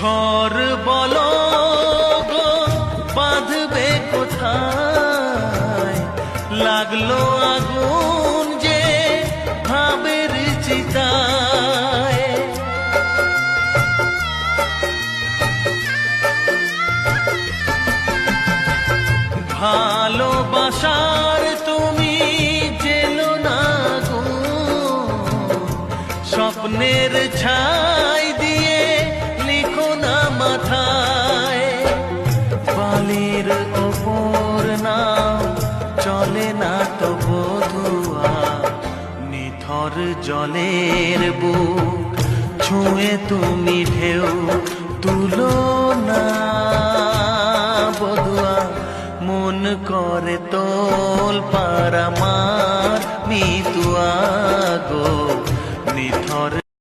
ঘর বলো গো বাঁধবে কোথায়, লাগলো আগুন যে ভাবের চিতায়। ভালোবাসার তুমি জেলো না গো, স্বপ্নের ছাই দিয়ে লিখো না মাথায়। বালির ওপর নাও চলে না তো বধুয়া, নিথর জলের বুক ছুঁয়ে তুমি ঢেউ তুলো না বধুয়া। মন করে তোল পার আমার মিতুয়া গো।